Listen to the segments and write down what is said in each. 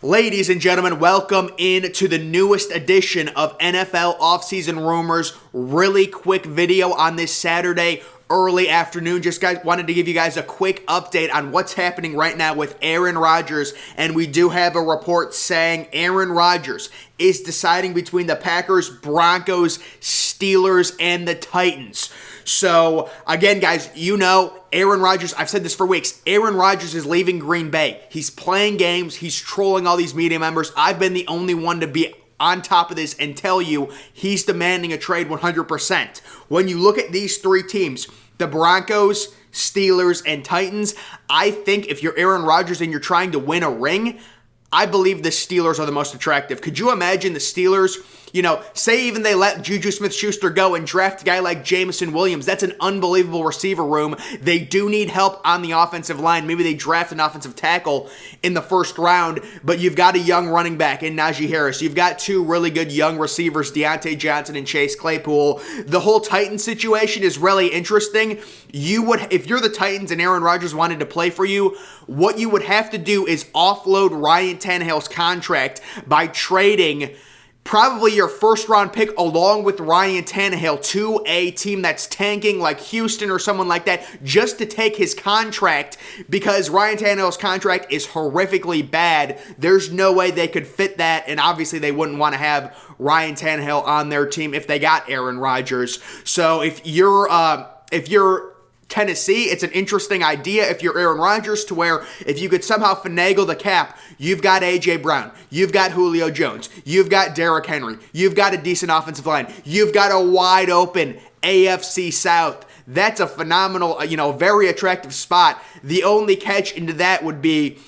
Ladies and gentlemen, welcome into the newest edition of NFL Offseason Rumors. Really quick video on this Saturday early afternoon. Just wanted to give you guys a quick update on what's happening right now with Aaron Rodgers. And we do have a report saying Aaron Rodgers is deciding between the Packers, Broncos, Steelers, and the Titans. So, again, guys, you know, Aaron Rodgers, I've said this for weeks, Aaron Rodgers is leaving Green Bay. He's playing games. He's trolling all these media members. I've been the only one to be on top of this and tell you he's demanding a trade 100%. When you look at these three teams, the Broncos, Steelers, and Titans, I think if you're Aaron Rodgers and you're trying to win a ring, I believe the Steelers are the most attractive. Could you imagine the Steelers, say even they let Juju Smith-Schuster go and draft a guy like Jameson Williams? That's an unbelievable receiver room. They do need help on the offensive line. Maybe they draft an offensive tackle in the first round, but you've got a young running back in Najee Harris. You've got two really good young receivers, Deontay Johnson and Chase Claypool. The whole Titans situation is really interesting. If you're the Titans and Aaron Rodgers wanted to play for you, what you would have to do is offload Ryan Tannehill's contract by trading probably your first-round pick along with Ryan Tannehill to a team that's tanking like Houston or someone like that just to take his contract, because Ryan Tannehill's contract is horrifically bad. There's no way they could fit that, and obviously they wouldn't want to have Ryan Tannehill on their team if they got Aaron Rodgers. So if you're Tennessee, it's an interesting idea if you're Aaron Rodgers, to where if you could somehow finagle the cap, you've got A.J. Brown, you've got Julio Jones, you've got Derrick Henry, you've got a decent offensive line, you've got a wide open AFC South. That's a phenomenal, very attractive spot. The only catch into that would be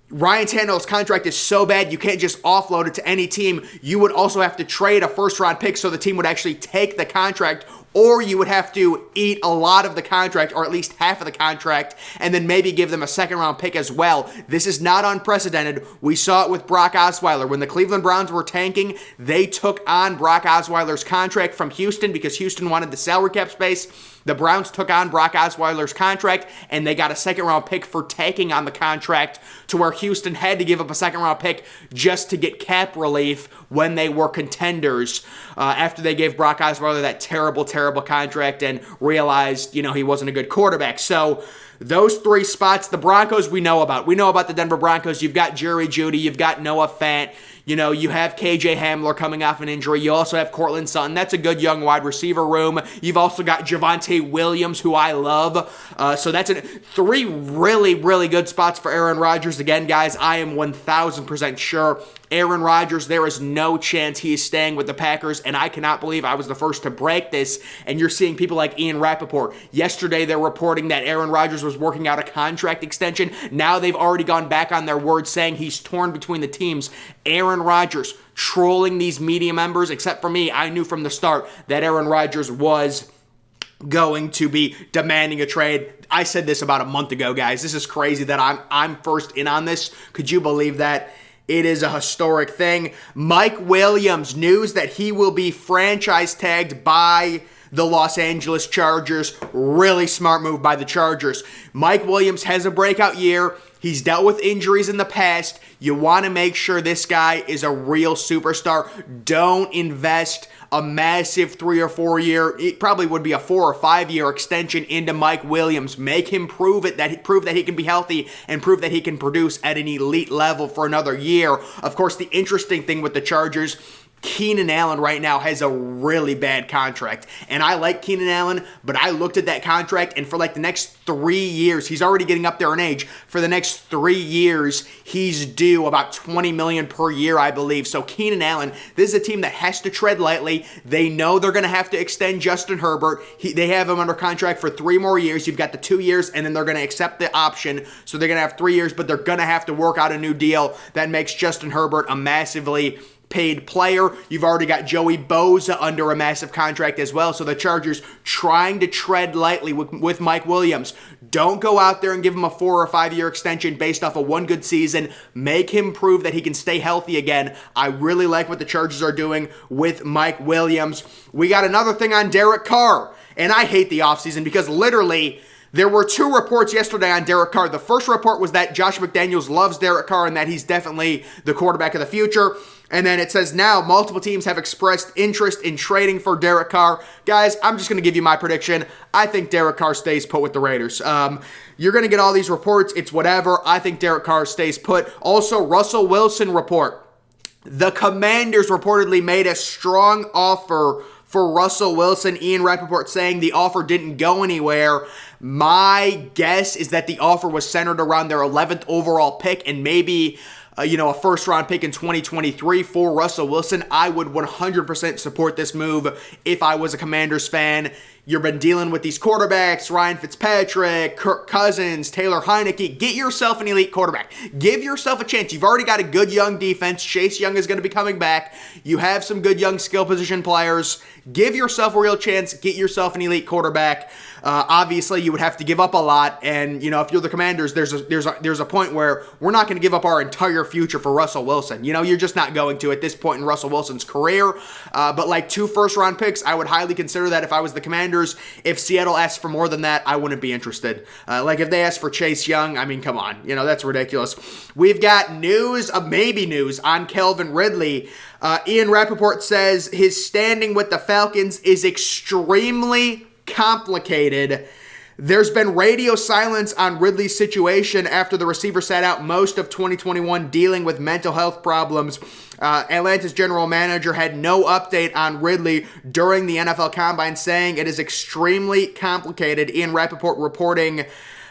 Ryan Tannehill's contract is so bad you can't just offload it to any team. You would also have to trade a first-round pick so the team would actually take the contract, or you would have to eat a lot of the contract, or at least half of the contract, and then maybe give them a second-round pick as well. This is not unprecedented. We saw it with Brock Osweiler. When the Cleveland Browns were tanking, they took on Brock Osweiler's contract from Houston because Houston wanted the salary cap space. The Browns took on Brock Osweiler's contract, and they got a second-round pick for taking on the contract, to where Houston had to give up a second-round pick just to get cap relief when they were contenders after they gave Brock Osweiler that terrible, terrible contract and realized, he wasn't a good quarterback. So those three spots, the Broncos we know about. We know about the Denver Broncos. You've got Jerry Jeudy. You've got Noah Fant. You have KJ Hamler coming off an injury. You also have Cortland Sutton. That's a good young wide receiver room. You've also got Javonte Williams, who I love. So that's three really, really good spots for Aaron Rodgers. Again, guys, I am 1,000% sure Aaron Rodgers, there is no chance he is staying with the Packers, and I cannot believe I was the first to break this, and you're seeing people like Ian Rappaport. Yesterday, they're reporting that Aaron Rodgers was working out a contract extension. Now they've already gone back on their word, saying he's torn between the teams. Aaron Rodgers trolling these media members, except for me. I knew from the start that Aaron Rodgers was going to be demanding a trade. I said this about a month ago, guys. This is crazy that I'm first in on this. Could you believe that? It is a historic thing. Mike Williams, news that he will be franchise tagged by the Los Angeles Chargers. Really smart move by the Chargers. Mike Williams has a breakout year. He's dealt with injuries in the past. You want to make sure this guy is a real superstar. Don't invest a massive 3 or 4 year, it probably would be a 4 or 5 year extension into Mike Williams. Make him prove that he can be healthy and prove that he can produce at an elite level for another year. Of course, the interesting thing with the Chargers, Keenan Allen right now has a really bad contract. And I like Keenan Allen, but I looked at that contract, and for like the next 3 years, he's already getting up there in age. For the next 3 years, he's due about $20 million per year, I believe. So Keenan Allen, this is a team that has to tread lightly. They know they're going to have to extend Justin Herbert. They have him under contract for 3 more years. You've got the 2 years, and then they're going to accept the option. So they're going to have 3 years, but they're going to have to work out a new deal that makes Justin Herbert a massively paid player. You've already got Joey Bosa under a massive contract as well. So the Chargers trying to tread lightly with Mike Williams. Don't go out there and give him a 4 or 5 year extension based off of one good season. Make him prove that he can stay healthy again. I really like what the Chargers are doing with Mike Williams. We got another thing on Derek Carr. And I hate the offseason because literally There were two reports yesterday on Derek Carr. The first report was that Josh McDaniels loves Derek Carr and that he's definitely the quarterback of the future. And then it says now multiple teams have expressed interest in trading for Derek Carr. Guys, I'm just going to give you my prediction. I think Derek Carr stays put with the Raiders. You're going to get all these reports. It's whatever. I think Derek Carr stays put. Also, Russell Wilson report. The Commanders reportedly made a strong offer for Russell Wilson. Ian Rappaport saying the offer didn't go anywhere. My guess is that the offer was centered around their 11th overall pick and maybe a first-round pick in 2023 for Russell Wilson. I would 100% support this move if I was a Commanders fan. You've been dealing with these quarterbacks, Ryan Fitzpatrick, Kirk Cousins, Taylor Heineke. Get yourself an elite quarterback. Give yourself a chance. You've already got a good young defense. Chase Young is going to be coming back. You have some good young skill position players. Give yourself a real chance. Get yourself an elite quarterback. Obviously, you would have to give up a lot, and if you're the Commanders, there's a point where we're not going to give up our entire future for Russell Wilson. You're just not going to at this point in Russell Wilson's career. But like 2 first-round picks, I would highly consider that if I was the Commanders. If Seattle asked for more than that, I wouldn't be interested. Like if they asked for Chase Young, I mean, come on, that's ridiculous. We've got news on Calvin Ridley. Ian Rappaport says his standing with the Falcons is extremely complicated. There's been radio silence on Ridley's situation after the receiver sat out most of 2021 dealing with mental health problems. Atlanta's general manager had no update on Ridley during the NFL Combine, saying it is extremely complicated. Ian Rappaport reporting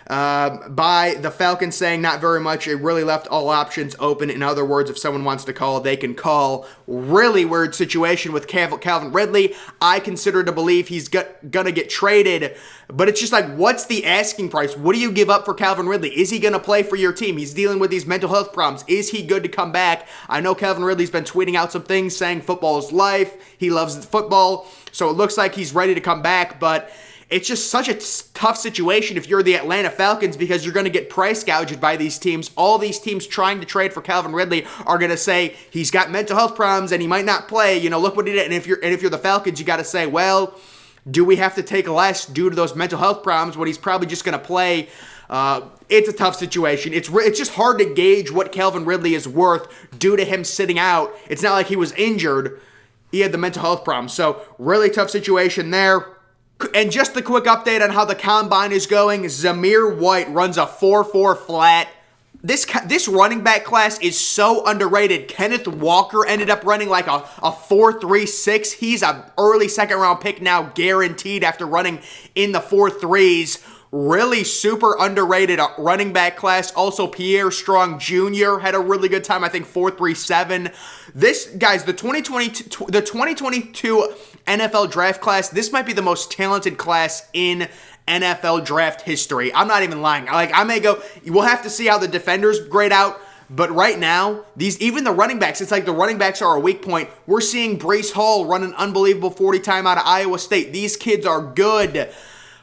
by the Falcons saying not very much. It really left all options open. In other words, if someone wants to call, they can call. Really weird situation with Calvin Ridley. I consider to believe he's going to get traded, but it's just like, what's the asking price? What do you give up for Calvin Ridley? Is he going to play for your team? He's dealing with these mental health problems. Is he good to come back? I know Calvin Ridley's been tweeting out some things saying football is life. He loves football, so it looks like he's ready to come back, but it's just such a tough situation if you're the Atlanta Falcons because you're going to get price gouged by these teams. All these teams trying to trade for Calvin Ridley are going to say he's got mental health problems and he might not play. Look what he did. And if you're the Falcons, you got to say, well, do we have to take less due to those mental health problems when he's probably just going to play? It's a tough situation. It's just hard to gauge what Calvin Ridley is worth due to him sitting out. It's not like he was injured. He had the mental health problems. So really tough situation there. And just a quick update on how the Combine is going. Zamir White runs a 4.4 flat. This running back class is so underrated. Kenneth Walker ended up running like a 4.36. He's an early second-round pick now, guaranteed after running in the 4.3s. Really super underrated running back class. Also, Pierre Strong Jr. had a really good time. I think 4.37. The 2022 NFL draft class, this might be the most talented class in NFL draft history. I'm not even lying. We'll have to see how the defenders grade out. But right now, even the running backs, it's like the running backs are a weak point. We're seeing Breece Hall run an unbelievable 40 time out of Iowa State. These kids are good.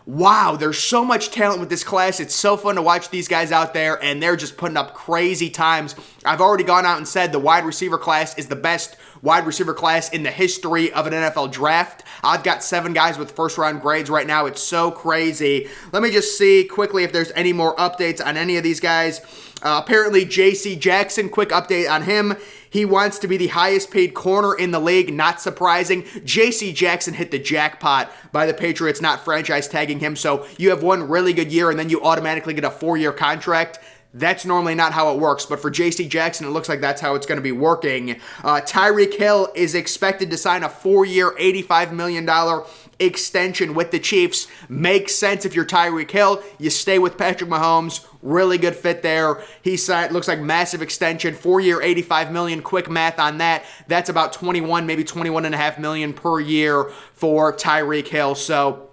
Wow, there's so much talent with this class. It's so fun to watch these guys out there, and they're just putting up crazy times. I've already gone out and said the wide receiver class is the best wide receiver class in the history of an NFL draft. I've got 7 guys with first-round grades right now. It's so crazy. Let me just see quickly if there's any more updates on any of these guys. Apparently, J.C. Jackson, quick update on him. He wants to be the highest paid corner in the league. Not surprising. J.C. Jackson hit the jackpot by the Patriots not franchise tagging him. So you have one really good year and then you automatically get a 4-year contract. That's normally not how it works, but for J.C. Jackson, it looks like that's how it's going to be working. Tyreek Hill is expected to sign a 4-year, $85 million extension with the Chiefs. Makes sense if you're Tyreek Hill. You stay with Patrick Mahomes. Really good fit there. He signed, looks like massive extension, 4-year, $85 million. Quick math on that. That's about 21, maybe $21.5 million per year for Tyreek Hill. So,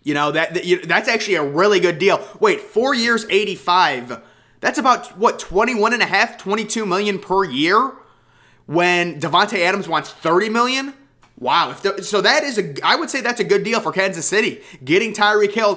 that's actually a really good deal. Wait, 4 years, 85. That's about, what, 21.5, 22 million per year when Devontae Adams wants 30 million? Wow. I would say that's a good deal for Kansas City. Getting Tyreek Hill,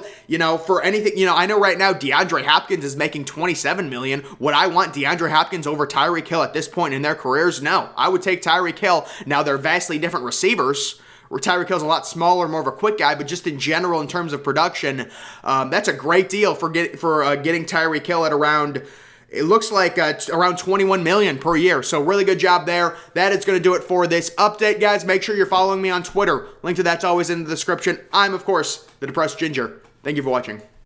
for anything, I know right now DeAndre Hopkins is making 27 million. Would I want DeAndre Hopkins over Tyreek Hill at this point in their careers? No. I would take Tyreek Hill. Now, they're vastly different receivers, Tyreek Hill's a lot smaller, more of a quick guy, but just in general, in terms of production, that's a great deal for getting Tyreek Hill at around, it looks like around $21 million per year. So really good job there. That is going to do it for this update, guys. Make sure you're following me on Twitter. Link to that's always in the description. I'm, of course, the Depressed Ginger. Thank you for watching.